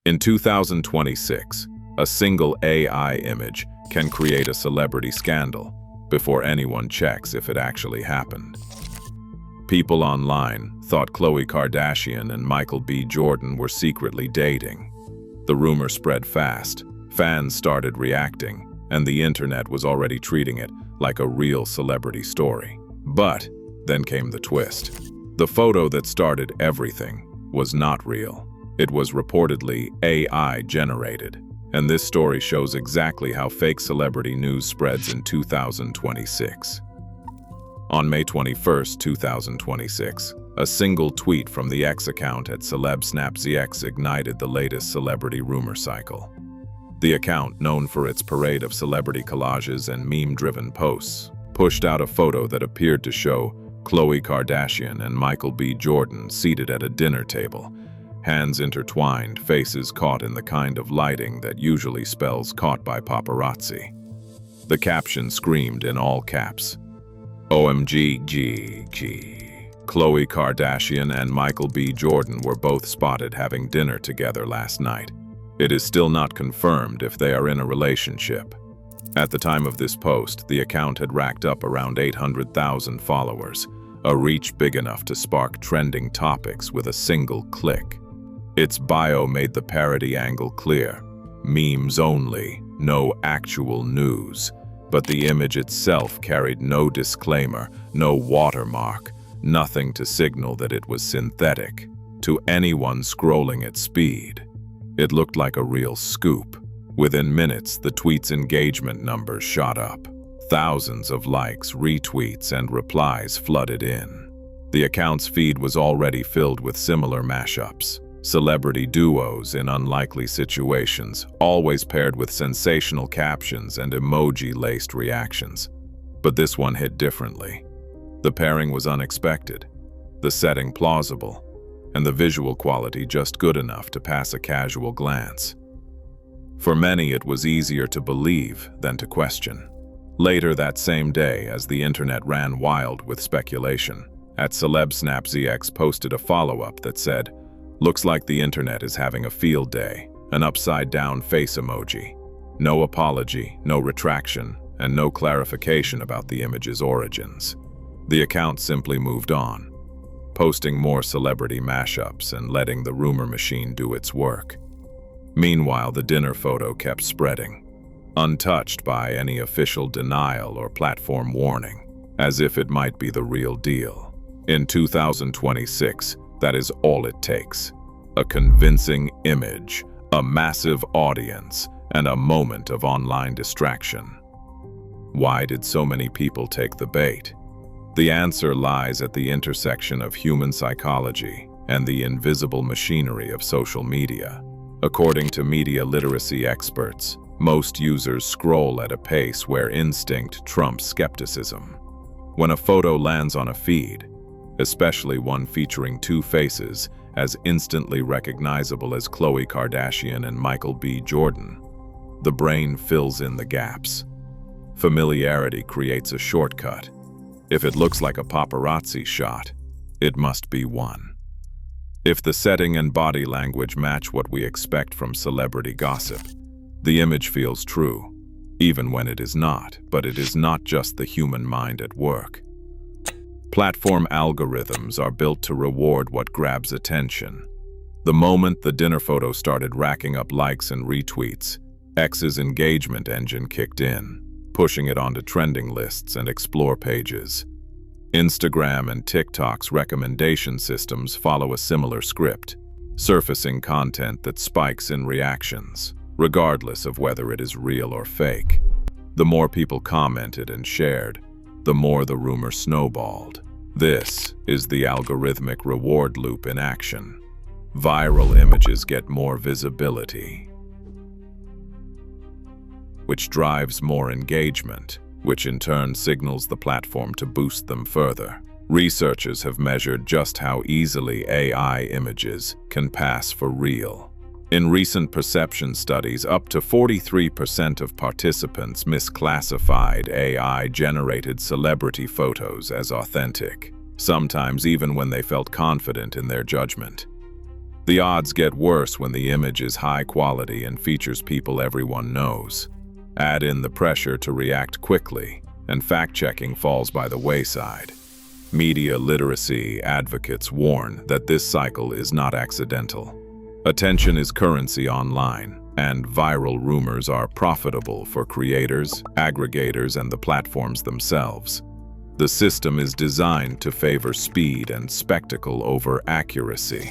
In 2026, a single AI image can create a celebrity scandal before anyone checks if it actually happened. People online thought Khloe Kardashian and Michael B. Jordan were secretly dating. The rumor spread fast, fans started reacting, and the internet was already treating it like a real celebrity story. But then came the twist. The photo that started everything was not real. It was reportedly AI generated, and this story shows exactly how fake celebrity news spreads in 2026. On May 21, 2026, a single tweet from the X account at CelebSnapZX ignited the latest celebrity rumor cycle. The account, known for its parade of celebrity collages and meme-driven posts, pushed out a photo that appeared to show Khloe Kardashian and Michael B. Jordan seated at a dinner table, hands intertwined, faces caught in the kind of lighting that usually spells caught by paparazzi. The caption screamed in all caps, "OMG GG." Khloe Kardashian and Michael B. Jordan were both spotted having dinner together last night. It is still not confirmed if they are in a relationship. At the time of this post, the account had racked up around 800,000 followers, a reach big enough to spark trending topics with a single click. Its bio made the parody angle clear: memes only, no actual news. But the image itself carried no disclaimer, no watermark, nothing to signal that it was synthetic. To anyone scrolling at speed, it looked like a real scoop. Within minutes, the tweet's engagement numbers shot up. Thousands of likes, retweets, and replies flooded in. The account's feed was already filled with similar mashups. Celebrity duos in unlikely situations, always paired with sensational captions and emoji-laced reactions. But this one hit differently. The pairing was unexpected, the setting plausible, and the visual quality just good enough to pass a casual glance. For many, it was easier to believe than to question. Later that same day, as the internet ran wild with speculation, at CelebSnapZX posted a follow-up that said, "Looks like the internet is having a field day," an upside-down face emoji. No apology, no retraction, and no clarification about the image's origins. The account simply moved on, posting more celebrity mashups and letting the rumor machine do its work. Meanwhile, the dinner photo kept spreading, untouched by any official denial or platform warning, as if it might be the real deal. In 2026, that is all it takes: a convincing image, a massive audience, and a moment of online distraction. Why did so many people take the bait? The answer lies at the intersection of human psychology and the invisible machinery of social media. According to media literacy experts, most users scroll at a pace where instinct trumps skepticism. When a photo lands on a feed, especially one featuring two faces as instantly recognizable as Khloe Kardashian and Michael B. Jordan, the brain fills in the gaps. Familiarity creates a shortcut. If it looks like a paparazzi shot, it must be one. If the setting and body language match what we expect from celebrity gossip, the image feels true, even when it is not. But it is not just the human mind at work. Platform algorithms are built to reward what grabs attention. The moment the dinner photo started racking up likes and retweets, X's engagement engine kicked in, pushing it onto trending lists and explore pages. Instagram and TikTok's recommendation systems follow a similar script, surfacing content that spikes in reactions, regardless of whether it is real or fake. The more people commented and shared, the more the rumor snowballed. This is the algorithmic reward loop in action. Viral images get more visibility, which drives more engagement, which in turn signals the platform to boost them further. Researchers have measured just how easily AI images can pass for real. In recent perception studies, up to 43% of participants misclassified AI-generated celebrity photos as authentic, sometimes even when they felt confident in their judgment. The odds get worse when the image is high quality and features people everyone knows. Add in the pressure to react quickly, and fact-checking falls by the wayside. Media literacy advocates warn that this cycle is not accidental. Attention is currency online, and viral rumors are profitable for creators, aggregators, and the platforms themselves. The system is designed to favor speed and spectacle over accuracy.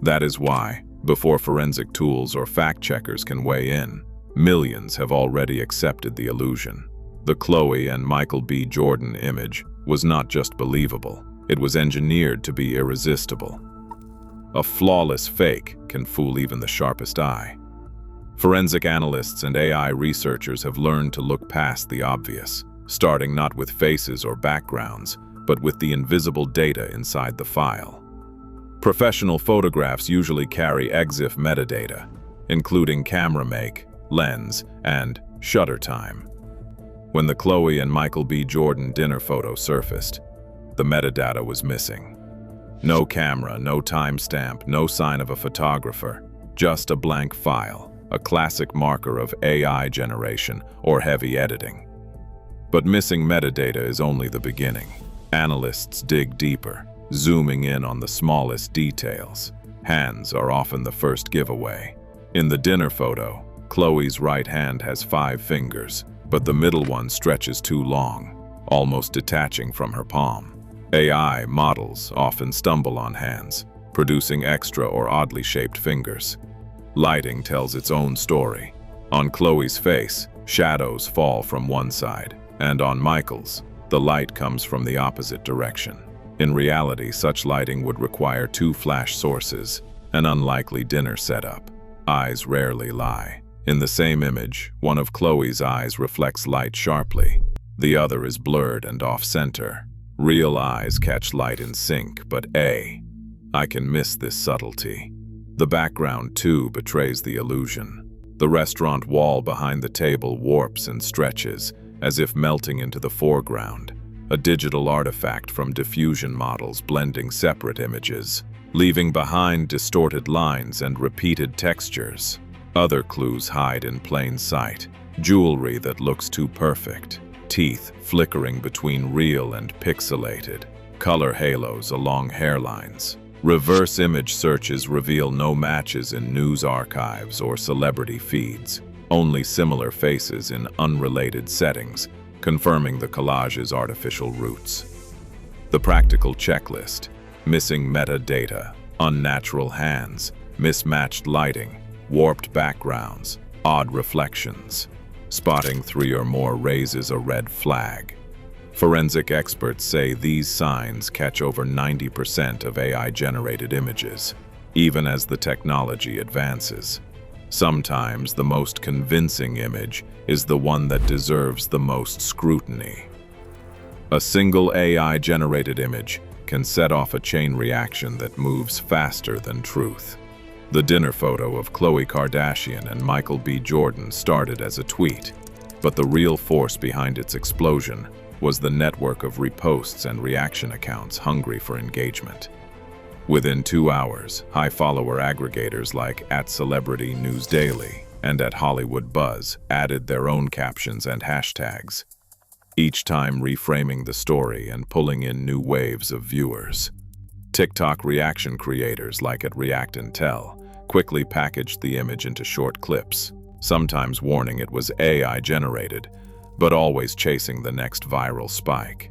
That is why, before forensic tools or fact-checkers can weigh in, millions have already accepted the illusion. The Khloe and Michael B. Jordan image was not just believable, it was engineered to be irresistible. A flawless fake can fool even the sharpest eye. Forensic analysts and AI researchers have learned to look past the obvious, starting not with faces or backgrounds, but with the invisible data inside the file. Professional photographs usually carry EXIF metadata, including camera make, lens, and shutter time. When the Khloe and Michael B. Jordan dinner photo surfaced, the metadata was missing. No camera, no timestamp, no sign of a photographer, just a blank file, a classic marker of AI generation or heavy editing. But missing metadata is only the beginning. Analysts dig deeper, zooming in on the smallest details. Hands are often the first giveaway. In the dinner photo, Khloe's right hand has 5 fingers, but the middle one stretches too long, almost detaching from her palm. AI models often stumble on hands, producing extra or oddly shaped fingers. Lighting tells its own story. On Khloe's face, shadows fall from one side, and on Michael's, the light comes from the opposite direction. In reality, such lighting would require 2 flash sources, an unlikely dinner setup. Eyes rarely lie. In the same image, one of Khloe's eyes reflects light sharply. The other is blurred and off-center. Real eyes catch light in sync, but I can miss this subtlety. The background, too, betrays the illusion. The restaurant wall behind the table warps and stretches, as if melting into the foreground, a digital artifact from diffusion models blending separate images, leaving behind distorted lines and repeated textures. Other clues hide in plain sight. Jewelry that looks too perfect, teeth flickering between real and pixelated, color halos along hairlines. Reverse image searches reveal no matches in news archives or celebrity feeds, only similar faces in unrelated settings, confirming the collage's artificial roots. The practical checklist: missing metadata, unnatural hands, mismatched lighting, warped backgrounds, odd reflections. Spotting 3 or more raises a red flag. Forensic experts say these signs catch over 90% of AI-generated images, even as the technology advances. Sometimes the most convincing image is the one that deserves the most scrutiny. A single AI-generated image can set off a chain reaction that moves faster than truth. The dinner photo of Khloe Kardashian and Michael B. Jordan started as a tweet, but the real force behind its explosion was the network of reposts and reaction accounts hungry for engagement. Within 2 hours, high-follower aggregators like @CelebrityNewsDaily and @HollywoodBuzz added their own captions and hashtags, each time reframing the story and pulling in new waves of viewers. TikTok reaction creators like @ReactAndTell quickly packaged the image into short clips, sometimes warning it was AI-generated, but always chasing the next viral spike.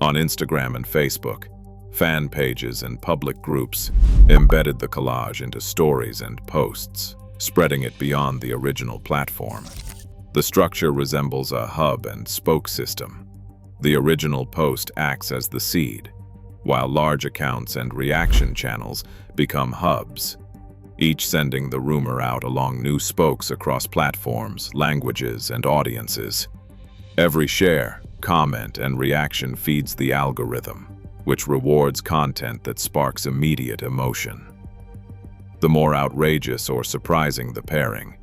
On Instagram and Facebook, fan pages and public groups embedded the collage into stories and posts, spreading it beyond the original platform. The structure resembles a hub and spoke system. The original post acts as the seed, while large accounts and reaction channels become hubs, each sending the rumor out along new spokes across platforms, languages, and audiences. Every share, comment, and reaction feeds the algorithm, which rewards content that sparks immediate emotion. The more outrageous or surprising the pairing,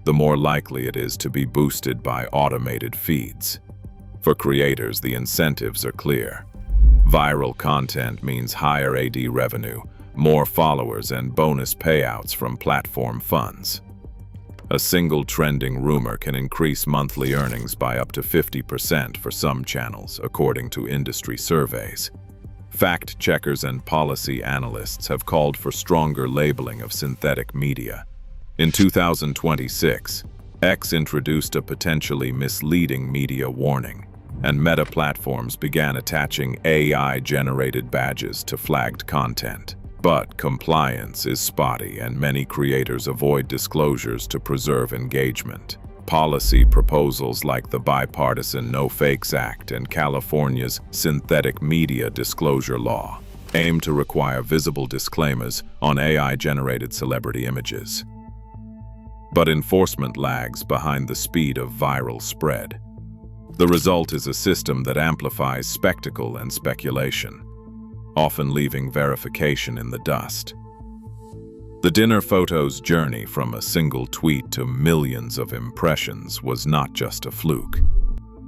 the more likely it is to be boosted by automated feeds. For creators, the incentives are clear. Viral content means higher ad revenue, more followers, and bonus payouts from platform funds. A single trending rumor can increase monthly earnings by up to 50% for some channels, according to industry surveys. Fact checkers and policy analysts have called for stronger labeling of synthetic media. In 2026, X introduced a potentially misleading media warning, and Meta platforms began attaching AI-generated badges to flagged content. But compliance is spotty, and many creators avoid disclosures to preserve engagement. Policy proposals like the bipartisan No Fakes Act and California's Synthetic Media Disclosure Law aim to require visible disclaimers on AI-generated celebrity images. But enforcement lags behind the speed of viral spread. The result is a system that amplifies spectacle and speculation, often leaving verification in the dust. The dinner photo's journey from a single tweet to millions of impressions was not just a fluke.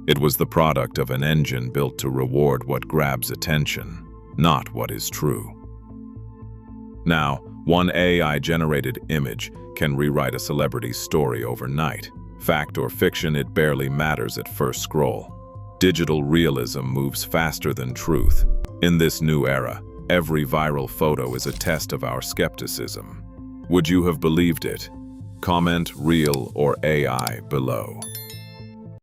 It was the product of an engine built to reward what grabs attention, not what is true. Now, one AI-generated image can rewrite a celebrity's story overnight. Fact or fiction, it barely matters at first scroll. Digital realism moves faster than truth. In this new era, every viral photo is a test of our skepticism. Would you have believed it? Comment real or AI below.